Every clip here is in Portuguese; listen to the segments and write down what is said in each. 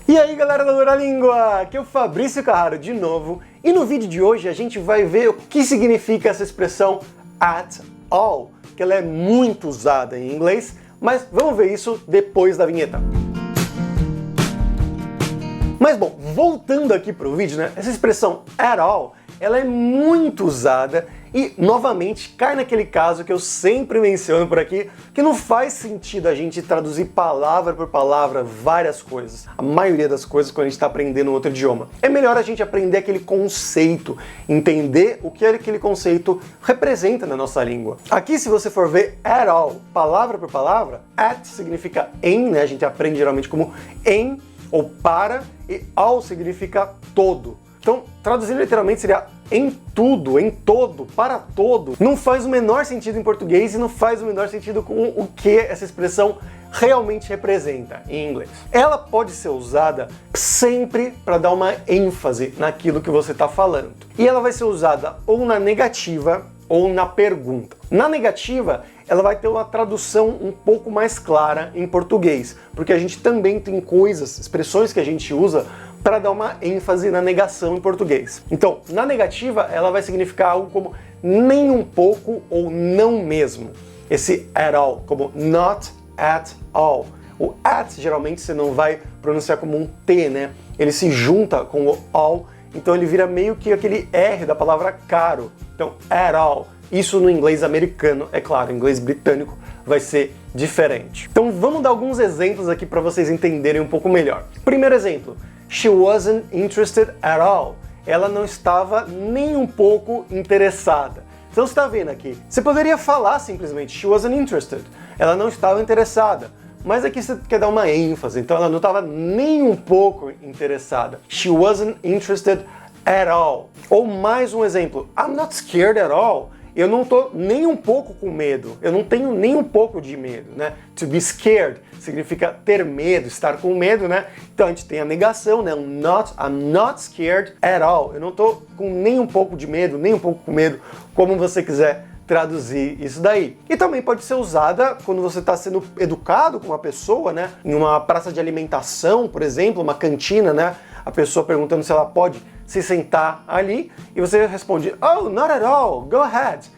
E aí galera da Dura-Língua, aqui é o Fabrício Carraro de novo, e no vídeo de hoje a gente vai ver o que significa essa expressão at all, que ela é muito usada em inglês, mas vamos ver isso depois da vinheta. Mas bom, voltando aqui para o vídeo, né, essa expressão at all, ela é muito usada e, novamente, cai naquele caso que eu sempre menciono por aqui, que não faz sentido a gente traduzir palavra por palavra várias coisas, a maioria das coisas quando a gente está aprendendo outro idioma. É melhor a gente aprender aquele conceito, entender o que aquele conceito representa na nossa língua. Aqui, se você for ver at all, palavra por palavra, at significa em, né? A gente aprende geralmente como em ou para, e all significa todo. Então, traduzindo literalmente seria em tudo, em todo, para todo. Não faz o menor sentido em português e não faz o menor sentido com o que essa expressão realmente representa em inglês. Ela pode ser usada sempre para dar uma ênfase naquilo que você está falando. E ela vai ser usada ou na negativa ou na pergunta. Na negativa, ela vai ter uma tradução um pouco mais clara em português, porque a gente também tem coisas, expressões que a gente usa para dar uma ênfase na negação em português. Então, na negativa, ela vai significar algo como nem um pouco ou não mesmo. Esse at all, como not at all. O at, geralmente, você não vai pronunciar como um T, né? Ele se junta com o all, então ele vira meio que aquele R da palavra caro. Então, at all. Isso no inglês americano, é claro, em inglês britânico vai ser diferente. Então, vamos dar alguns exemplos aqui para vocês entenderem um pouco melhor. Primeiro exemplo. She wasn't interested at all. Ela não estava nem um pouco interessada. Então você está vendo aqui. Você poderia falar simplesmente she wasn't interested. Ela não estava interessada. Mas aqui você quer dar uma ênfase. Então ela não estava nem um pouco interessada. She wasn't interested at all. Ou mais um exemplo. I'm not scared at all. Eu não tô nem um pouco com medo, eu não tenho nem um pouco de medo, né? To be scared significa ter medo, estar com medo, né? Então a gente tem a negação, né? I'm not scared at all. Eu não tô com nem um pouco de medo, nem um pouco com medo, como você quiser traduzir isso daí. E também pode ser usada quando você está sendo educado com uma pessoa, né? Em uma praça de alimentação, por exemplo, uma cantina, né? A pessoa perguntando se ela pode se sentar ali e você responde, oh, not at all, go ahead.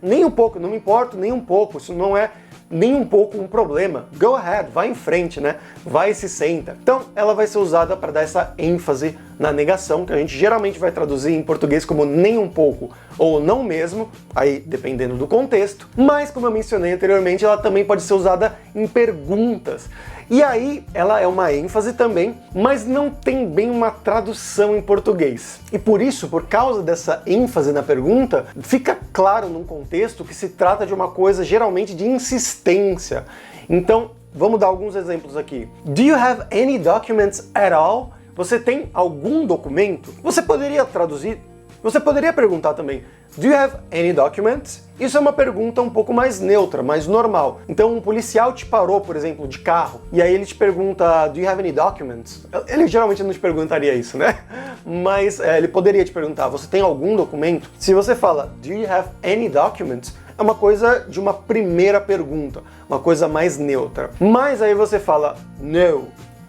Nem um pouco, não me importo nem um pouco, isso não é nem um pouco um problema. Go ahead, vai em frente, né? Vai e se senta. Então, ela vai ser usada para dar essa ênfase na negação, que a gente geralmente vai traduzir em português como nem um pouco ou não mesmo, aí dependendo do contexto. Mas, como eu mencionei anteriormente, ela também pode ser usada em perguntas. E aí, ela é uma ênfase também, mas não tem bem uma tradução em português. E por isso, por causa dessa ênfase na pergunta, fica claro num contexto que se trata de uma coisa geralmente de insistência. Então, vamos dar alguns exemplos aqui. Do you have any documents at all? Você tem algum documento? Você poderia traduzir, você poderia perguntar também, do you have any documents? Isso é uma pergunta um pouco mais neutra, mais normal. Então um policial te parou, por exemplo, de carro, e aí ele te pergunta, do you have any documents? Ele geralmente não te perguntaria isso, né? Mas ele poderia te perguntar, você tem algum documento? Se você fala, do you have any documents? É uma coisa de uma primeira pergunta, uma coisa mais neutra. Mas aí você fala, no,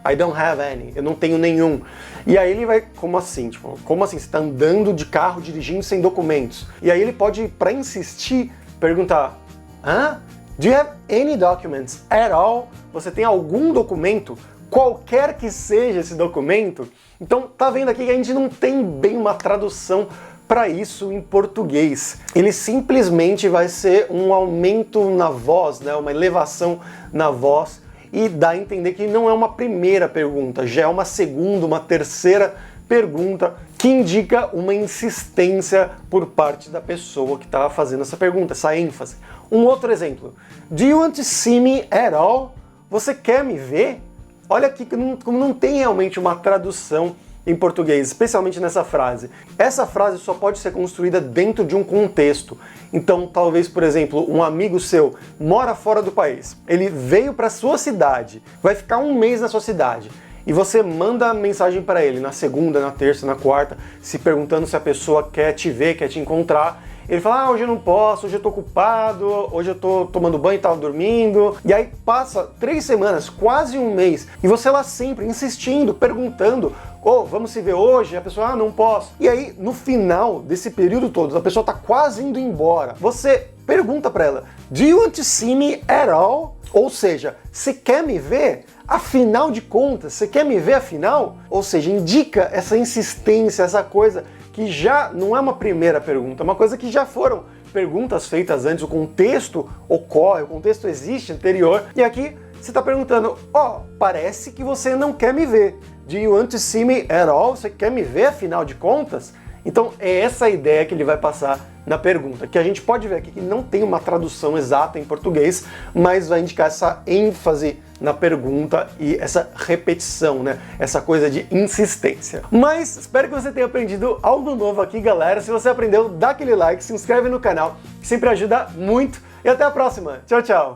I don't have any, eu não tenho nenhum. E aí ele vai, como assim? Tipo, como assim? Você está andando de carro, dirigindo sem documentos? E aí ele pode, para insistir, perguntar, do you have any documents at all? Você tem algum documento? Qualquer que seja esse documento? Então, tá vendo aqui que a gente não tem bem uma tradução para isso em português. Ele simplesmente vai ser um aumento na voz, né? Uma elevação na voz, e dá a entender que não é uma primeira pergunta, já é uma segunda, uma terceira pergunta, que indica uma insistência por parte da pessoa que está fazendo essa pergunta, essa ênfase. Um outro exemplo. Do you want to see me at all? Você quer me ver? Olha aqui como não tem realmente uma tradução em português, especialmente nessa frase. Essa frase só pode ser construída dentro de um contexto. Então, talvez, por exemplo, um amigo seu mora fora do país. Ele veio para sua cidade, vai ficar um mês na sua cidade. E você manda mensagem para ele na segunda, na terça, na quarta, se perguntando se a pessoa quer te ver, quer te encontrar. ele fala, ah, hoje eu não posso, hoje eu tô ocupado, hoje eu tô tomando banho e tava dormindo. E aí passa 3 semanas, quase um mês, e você lá sempre insistindo, perguntando, vamos se ver hoje? A pessoa, não posso. E aí, no final desse período todo, a pessoa tá quase indo embora, você pergunta pra ela, do you want to see me at all? Ou seja, você quer me ver? Afinal de contas, você quer me ver afinal? Ou seja, indica essa insistência, essa coisa que já não é uma primeira pergunta, é uma coisa que já foram perguntas feitas antes, o contexto ocorre, o contexto existe anterior, e aqui você está perguntando, parece que você não quer me ver. Do you want to see me at all? Você quer me ver afinal de contas? Então é essa a ideia que ele vai passar na pergunta, que a gente pode ver aqui que não tem uma tradução exata em português, mas vai indicar essa ênfase na pergunta e essa repetição, né? Essa coisa de insistência. Mas espero que você tenha aprendido algo novo aqui, galera. Se você aprendeu, dá aquele like, se inscreve no canal, que sempre ajuda muito. E até a próxima. Tchau, tchau!